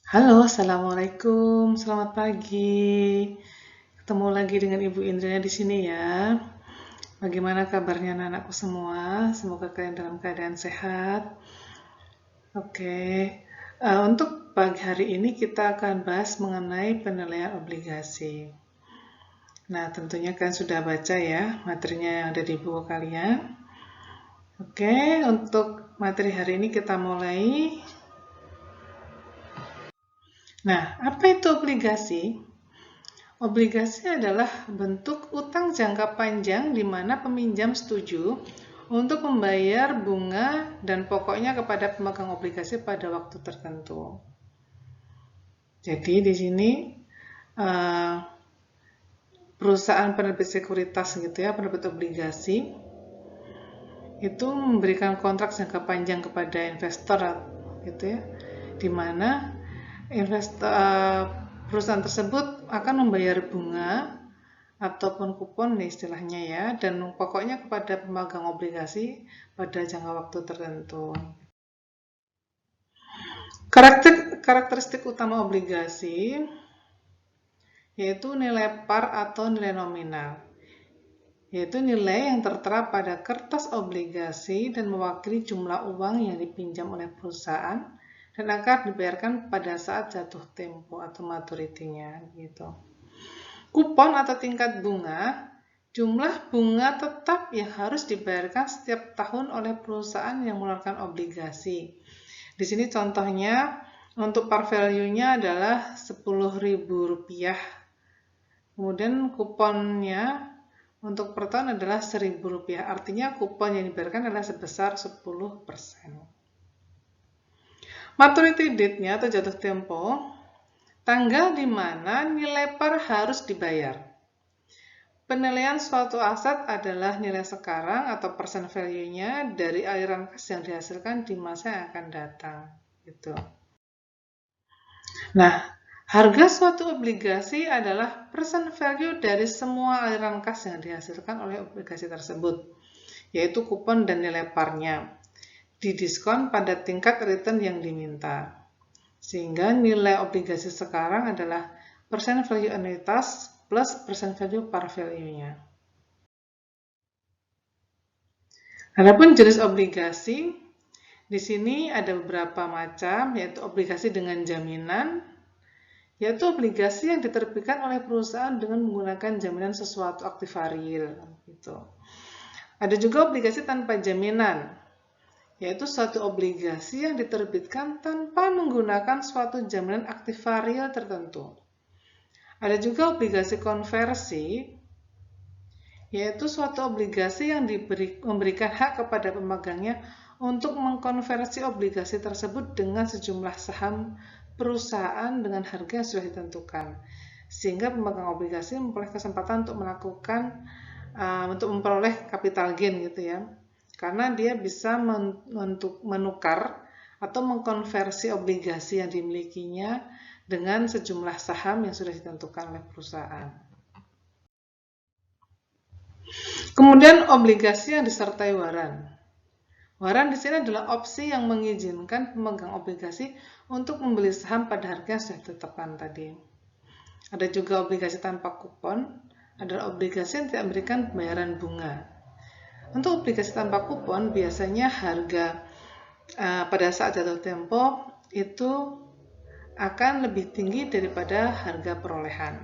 Halo, Assalamualaikum. Selamat pagi. Ketemu lagi dengan Ibu Indriana di sini ya. Bagaimana kabarnya anak-anakku semua? Semoga kalian dalam keadaan sehat. Oke, untuk pagi hari ini kita akan bahas mengenai penilaian obligasi. Nah, tentunya kalian sudah baca ya materinya yang ada di buku kalian. Oke, untuk materi hari ini kita mulai. Nah, apa itu obligasi? Obligasi adalah bentuk utang jangka panjang di mana peminjam setuju untuk membayar bunga dan pokoknya kepada pemegang obligasi pada waktu tertentu. Jadi di sini perusahaan penerbit sekuritas gitu ya, penerbit obligasi itu memberikan kontrak jangka panjang kepada investor gitu ya, di mana perusahaan tersebut akan membayar bunga ataupun kupon istilahnya ya, dan pokoknya kepada pemegang obligasi pada jangka waktu tertentu. Karakteristik utama obligasi yaitu nilai par atau nilai nominal, yaitu nilai yang tertera pada kertas obligasi dan mewakili jumlah uang yang dipinjam oleh perusahaan dan akan dibayarkan pada saat jatuh tempo atau maturity-nya gitu. Kupon atau tingkat bunga, jumlah bunga tetap yang harus dibayarkan setiap tahun oleh perusahaan yang mengeluarkan obligasi. Di sini contohnya untuk par value-nya adalah Rp10.000. Kemudian kuponnya untuk per tahun adalah Rp1.000. Artinya kupon yang dibayarkan adalah sebesar 10%. Maturity date-nya atau jatuh tempo, tanggal di mana nilai par harus dibayar. Penilaian suatu aset adalah nilai sekarang atau persen value-nya dari aliran kas yang dihasilkan di masa yang akan datang. Gitu. Nah, harga suatu obligasi adalah persen value dari semua aliran kas yang dihasilkan oleh obligasi tersebut, yaitu kupon dan nilai par-nya, didiskon pada tingkat return yang diminta. Sehingga nilai obligasi sekarang adalah persen value anuitas plus persen value par value-nya. Adapun jenis obligasi, di sini ada beberapa macam, yaitu obligasi dengan jaminan, yaitu obligasi yang diterbitkan oleh perusahaan dengan menggunakan jaminan sesuatu aktiva real. Gitu. Ada juga obligasi tanpa jaminan, yaitu suatu obligasi yang diterbitkan tanpa menggunakan suatu jaminan aktiva real tertentu. Ada juga obligasi konversi, yaitu suatu obligasi yang memberikan hak kepada pemegangnya untuk mengkonversi obligasi tersebut dengan sejumlah saham perusahaan dengan harga yang sudah ditentukan, sehingga pemegang obligasi memperoleh kesempatan untuk memperoleh capital gain gitu ya, karena dia bisa menukar atau mengkonversi obligasi yang dimilikinya dengan sejumlah saham yang sudah ditentukan oleh perusahaan. Kemudian obligasi yang disertai waran. Waran di sini adalah opsi yang mengizinkan pemegang obligasi untuk membeli saham pada harga yang sudah ditetapkan tadi. Ada juga obligasi tanpa kupon, adalah obligasi yang tidak memberikan pembayaran bunga. Untuk obligasi tanpa kupon, biasanya harga pada saat jatuh tempo itu akan lebih tinggi daripada harga perolehan.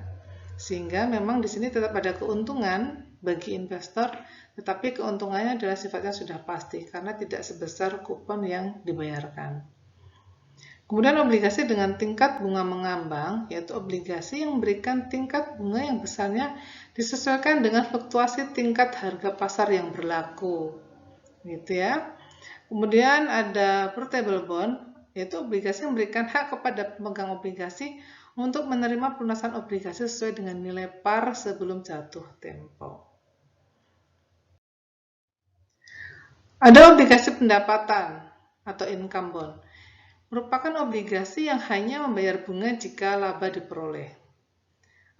Sehingga memang di sini tetap ada keuntungan bagi investor, tetapi keuntungannya adalah sifatnya sudah pasti karena tidak sebesar kupon yang dibayarkan. Kemudian obligasi dengan tingkat bunga mengambang, yaitu obligasi yang memberikan tingkat bunga yang besarnya disesuaikan dengan fluktuasi tingkat harga pasar yang berlaku. Gitu ya. Kemudian ada portable bond, yaitu obligasi yang memberikan hak kepada pemegang obligasi untuk menerima pelunasan obligasi sesuai dengan nilai par sebelum jatuh tempo. Ada obligasi pendapatan atau income bond, merupakan obligasi yang hanya membayar bunga jika laba diperoleh.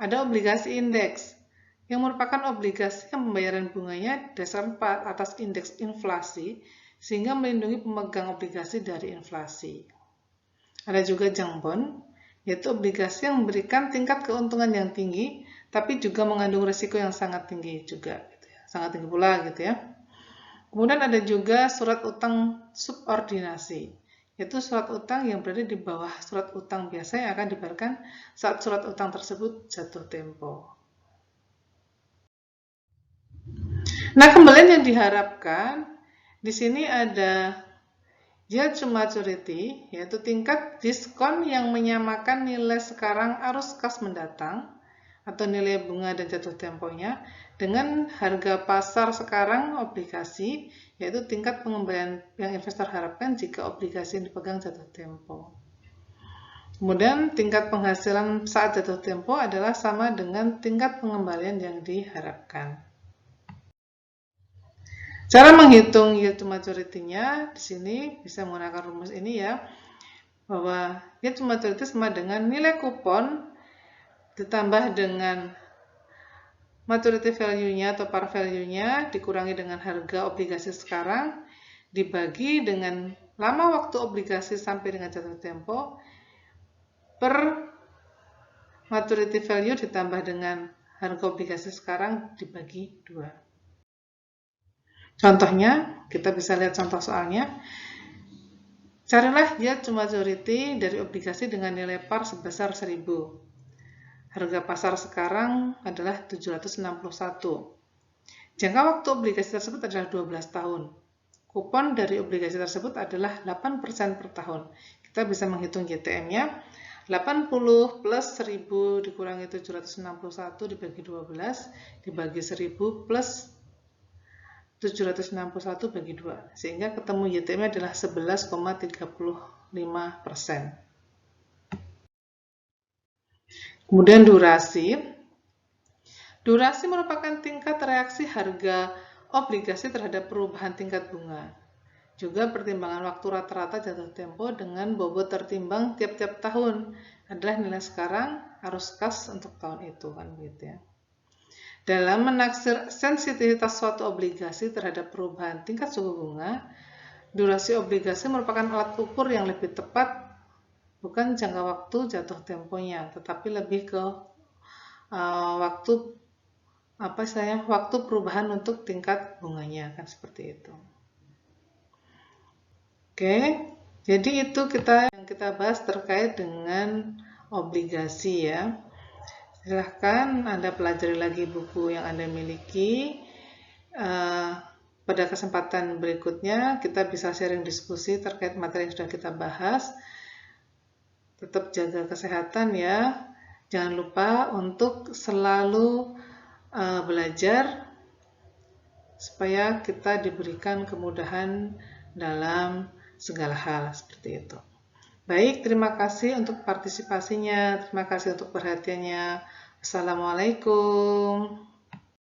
Ada obligasi indeks, yang merupakan obligasi yang pembayaran bunganya berdasarkan atas indeks inflasi, sehingga melindungi pemegang obligasi dari inflasi. Ada juga junk bond, yaitu obligasi yang memberikan tingkat keuntungan yang tinggi, tapi juga mengandung risiko yang sangat tinggi juga, gitu ya. Sangat tinggi pula gitu ya. Kemudian ada juga surat utang subordinasi, yaitu surat utang yang berada di bawah surat utang biasa yang akan dibayarkan saat surat utang tersebut jatuh tempo. Nah, kembalian yang diharapkan di sini ada yield to maturity, yaitu tingkat diskon yang menyamakan nilai sekarang arus kas mendatang atau nilai bunga dan jatuh temponya dengan harga pasar sekarang obligasi, yaitu tingkat pengembalian yang investor harapkan jika obligasi yang dipegang jatuh tempo. Kemudian tingkat penghasilan saat jatuh tempo adalah sama dengan tingkat pengembalian yang diharapkan. Cara menghitung yield to maturity-nya di sini bisa menggunakan rumus ini ya, bahwa yield to maturity sama dengan nilai kupon ditambah dengan maturity value-nya atau par value-nya dikurangi dengan harga obligasi sekarang dibagi dengan lama waktu obligasi sampai dengan jatuh tempo per maturity value ditambah dengan harga obligasi sekarang dibagi 2. Contohnya, kita bisa lihat contoh soalnya. Carilah yield to maturity dari obligasi dengan nilai par sebesar 1000. Harga pasar sekarang adalah 761. Jangka waktu obligasi tersebut adalah 12 tahun. Kupon dari obligasi tersebut adalah 8% per tahun. Kita bisa menghitung YTM-nya. 80 plus 1000 dikurangi 761 dibagi 12 dibagi 1000 plus 761 bagi 2, sehingga ketemu YTM adalah 11,35%. Kemudian durasi. Durasi merupakan tingkat reaksi harga obligasi terhadap perubahan tingkat bunga. Juga pertimbangan waktu rata-rata jatuh tempo dengan bobot tertimbang tiap-tiap tahun adalah nilai sekarang arus kas untuk tahun itu, kan begitu ya. Dalam menaksir sensitivitas suatu obligasi terhadap perubahan tingkat suku bunga, durasi obligasi merupakan alat ukur yang lebih tepat, bukan jangka waktu jatuh temponya, tetapi lebih ke waktu perubahan untuk tingkat bunganya, kan seperti itu. Oke, jadi itu yang kita bahas terkait dengan obligasi ya. Silahkan Anda pelajari lagi buku yang Anda miliki. Pada kesempatan berikutnya kita bisa sharing diskusi terkait materi yang sudah kita bahas. Tetap jaga kesehatan ya. Jangan lupa untuk selalu belajar supaya kita diberikan kemudahan dalam segala hal seperti itu. Baik, terima kasih untuk partisipasinya, terima kasih untuk perhatiannya. Assalamualaikum.